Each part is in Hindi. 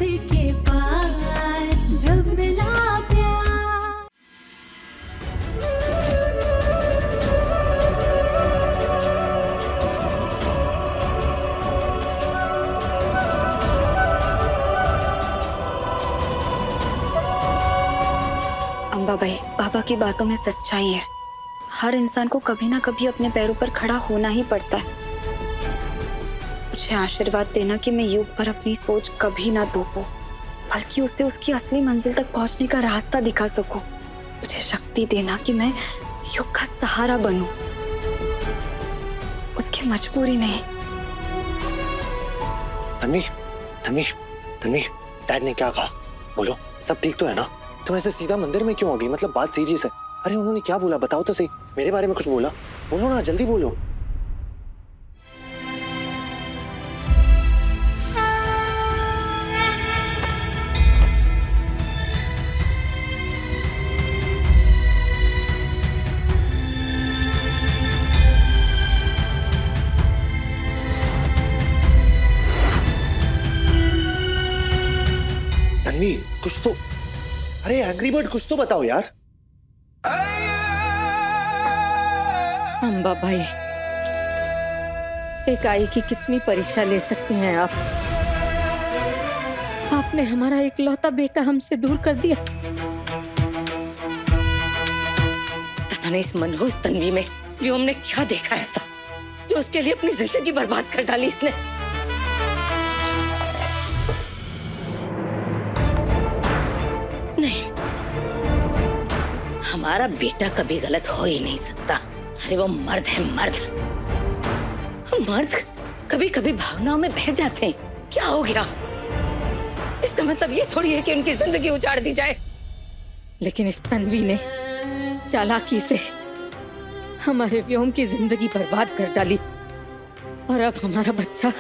के पार जब मिला प्यार। अम्बाबाई, बाबा की बातों में सच्चाई है। हर इंसान को कभी ना कभी अपने पैरों पर खड़ा होना ही पड़ता है। मुझे आशीर्वाद देना कि मैं युग पर अपनी सोच कभी ना थोपूं, बल्कि उसे उसकी असली मंजिल तक पहुंचने का रास्ता दिखा सकूं। मुझे शक्ति देना कि मैं युग का सहारा बनूं, उसकी मजबूरी नहीं। तन्वी, तन्वी, तन्वी, डैड ने क्या कहा? बोलो, सब ठीक तो है ना? तुम ऐसे सीधा मंदिर में क्यों आ गई? मतलब बात सीरियस है। अरे उन्होंने क्या बोला बताओ तो सही। मेरे बारे में कुछ बोला? बोलो ना, जल्दी बोलो। तन्वी, कुछ तो, अरे एंग्री बर्ड कुछ तो बताओ यार। अम्बाबाई, एक आई की कितनी परीक्षा ले सकती हैं आप? आपने हमारा इकलौता बेटा हमसे दूर कर दिया। पता नहीं इस मनहूस तन्वी में व्योम ने क्या देखा ऐसा जो उसके लिए अपनी जिंदगी बर्बाद कर डाली इसने। नहीं, हमारा बेटा कभी गलत हो ही नहीं सकता। अरे वो मर्द है, मर्द। मर्द कभी कभी भावनाओं में बह जाते हैं। क्या हो गया? इसका मतलब ये थोड़ी है कि उनकी जिंदगी उजाड़ दी जाए। लेकिन इस तन्वी ने चालाकी से हमारे व्योम की जिंदगी बर्बाद कर डाली और अब हमारा बच्चा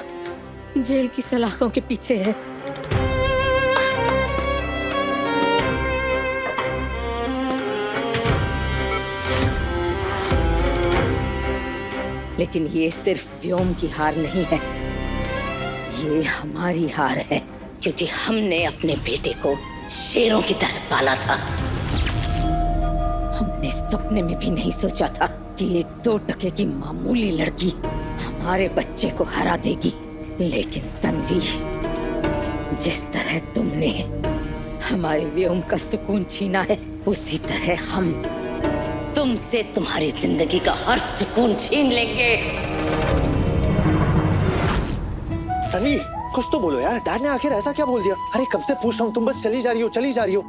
जेल की सलाखों के पीछे है। लेकिन ये सिर्फ व्योम की हार नहीं है, ये हमारी हार है, क्योंकि हमने अपने बेटे को शेरों की तरह पाला था। हमने सपने में भी नहीं सोचा था कि एक 2 टके की मामूली लड़की हमारे बच्चे को हरा देगी। लेकिन तन्वी, जिस तरह तुमने हमारे व्योम का सुकून छीना है, उसी तरह हम तुमसे तुम्हारी जिंदगी का हर सुकून छीन लेंगे। तन्वी, कुछ तो बोलो यार। डैड ने आखिर ऐसा क्या बोल दिया? अरे कब से पूछ रहा हूँ, तुम बस चली जा रही हो, चली जा रही हो।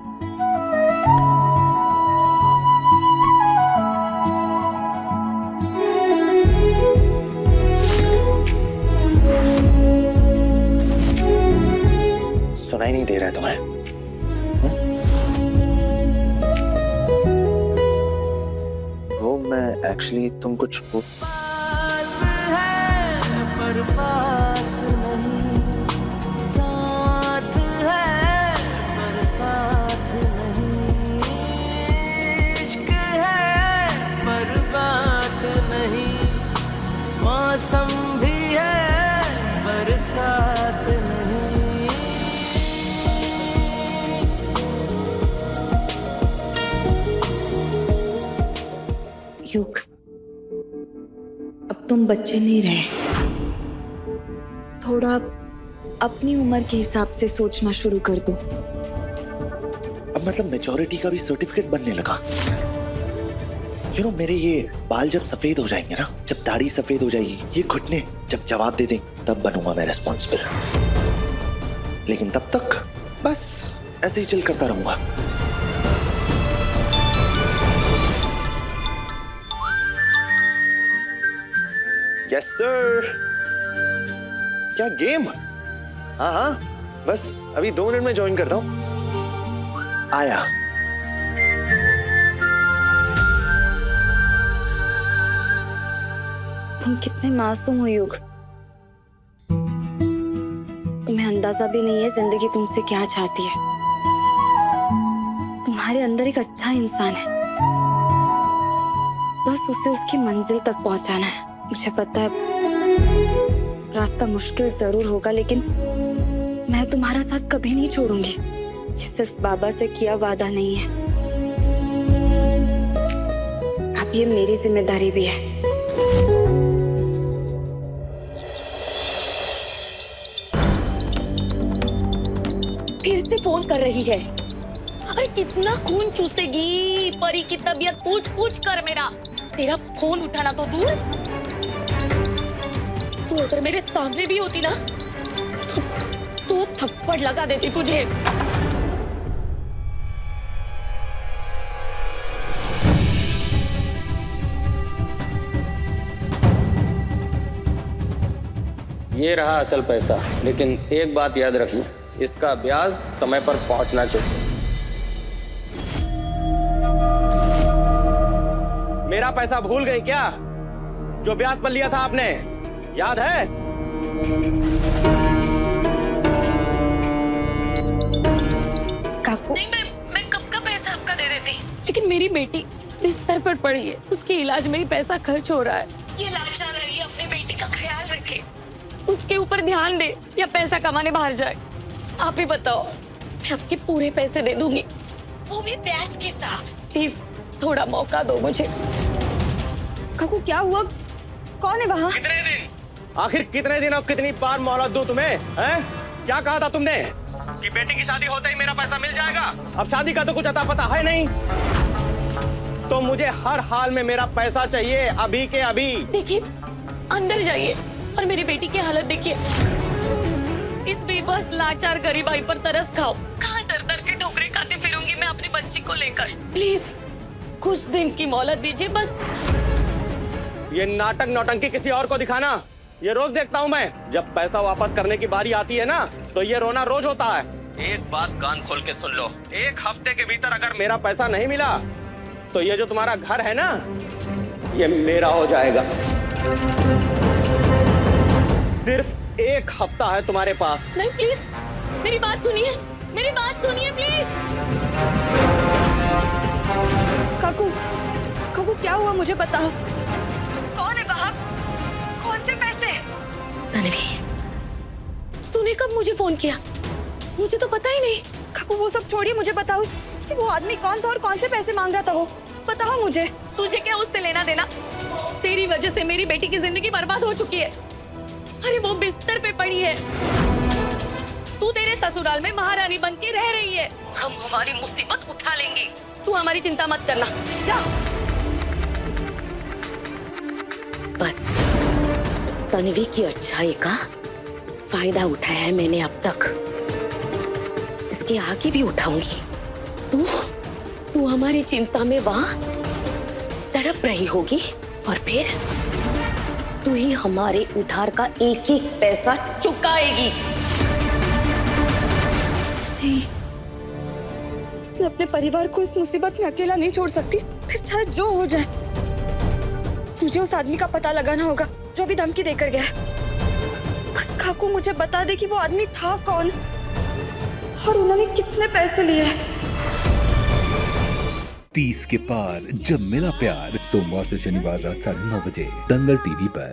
सुनाई नहीं दे रहा है तुम्हें? वो मैं एक्चुअली तुम कुछ पास है पर पास नहीं, साथ है पर साथ नहीं, इश्क है पर बात नहीं, मौसम भी है बरसात नहीं। युग, अब तुम बच्चे नहीं रहे। थोड़ा अपनी उम्र के हिसाब से सोचना शुरू कर दो। अब मतलब मेजॉरिटी का भी सर्टिफिकेट बनने लगा। मेरे ये बाल जब सफेद हो जाएंगे ना, जब दाढ़ी सफेद हो जाएगी, ये घुटने जब जवाब दे दें, तब बनूंगा मैं रेस्पॉन्सिबल। लेकिन तब तक बस ऐसे ही चिल करता रहूंगा। Yes sir. क्या गेम? हाँ हाँ, बस अभी 2 मिनट में ज्वाइन करता हूँ। आया। तुम कितने मासूम हो युग। तुम्हें अंदाजा भी नहीं है जिंदगी तुमसे क्या चाहती है। तुम्हारे अंदर एक अच्छा इंसान है, बस उसे उसकी मंजिल तक पहुंचाना है। मुझे पता है रास्ता मुश्किल जरूर होगा, लेकिन मैं तुम्हारा साथ कभी नहीं छोड़ूंगी। ये सिर्फ बाबा से किया वादा नहीं है, अब ये मेरी जिम्मेदारी भी है। फिर से फोन कर रही है। अरे कितना खून चूसेगी, परी की तबीयत पूछ पूछ कर मेरा। तेरा फोन उठाना तो दूर, तू अगर मेरे सामने भी होती ना तो थप्पड़ लगा देती तुझे। ये रहा असल पैसा, लेकिन एक बात याद रखना, इसका ब्याज समय पर पहुंचना चाहिए। मेरा पैसा भूल गई क्या, जो ब्याज पर लिया था आपने, याद है? काकू, नहीं, मैं कब का पैसा आपका दे देती, लेकिन मेरी बेटी बिस्तर पर पड़ी है, उसके इलाज में ही पैसा खर्च हो रहा है। ये लाचार है, ये अपनी बेटी का ख्याल रखे, उसके ऊपर ध्यान दे या पैसा कमाने बाहर जाए। आप ही बताओ, मैं आपके पूरे पैसे दे दूंगी, वो भी ब्याज के साथ। प्लीज थोड़ा मौका दो मुझे। काकू क्या हुआ? कौन है वहाँ? कितने दिन, आखिर कितने दिन और कितनी बार मोहलत दूं तुम्हें? हैं? क्या कहा था तुमने कि बेटी की शादी होते ही मेरा पैसा मिल जाएगा? अब शादी का तो कुछ अता पता है नहीं, तो मुझे हर हाल में मेरा पैसा चाहिए, अभी के अभी। देखिए, अंदर जाइए और मेरी बेटी की हालत देखिए। इस बेबस लाचार गरीब आई पर तरस खाओ। कहाँ दर दर के ठोकरे खाते फिरूंगी मैं अपनी बच्ची को लेकर। प्लीज कुछ दिन की मोहलत दीजिए बस। ये नाटक नौटंकी किसी और को दिखाना, ये रोज देखता हूँ मैं। जब पैसा वापस करने की बारी आती है ना, तो ये रोना रोज होता है। एक बात कान खोल के सुन लो, एक हफ्ते के भीतर अगर मेरा पैसा नहीं मिला, तो ये जो तुम्हारा घर है ना, ये मेरा हो जाएगा। सिर्फ एक हफ्ता है तुम्हारे पास। नहीं प्लीज, मेरी बात सुनिए, मेरी बात सुनिए प्लीज। काकू, काकू क्या हुआ मुझे बताओ। कौन है वहाँ? कौन से पैसे? तन्वी, तूने कब मुझे फोन किया? मुझे तो पता ही नहीं। काकू वो सब छोड़िए, मुझे बताओ कि वो आदमी कौन था और कौन से पैसे मांग रहा था वो, बताओ मुझे। तुझे क्या उससे लेना देना? तेरी वजह से मेरी बेटी की जिंदगी बर्बाद हो चुकी है। अरे वो बिस्तर पे पड़ी है, तू तेरे ससुराल में महारानी बन के रह रही है। हम हमारी मुसीबत उठा लेंगे, तू हमारी चिंता मत करना। जा। बस तन्वी की अच्छाई का फायदा उठाया है मैंने अब तक, इसके आगे भी उठाऊंगी। तू हमारी चिंता में वहां तड़प रही होगी और फिर तू ही हमारे उधार का एक एक पैसा चुकाएगी। नहीं, मैं अपने परिवार को इस मुसीबत में अकेला नहीं छोड़ सकती, फिर चाहे जो हो जाए। मुझे उस आदमी का पता लगाना होगा जो भी धमकी देकर गया है। बस काकू मुझे बता दे कि वो आदमी था कौन और उन्होंने कितने पैसे लिए। 30 के पार जब मिला प्यार, सोमवार से शनिवार रात 9:30 बजे दंगल टीवी पर।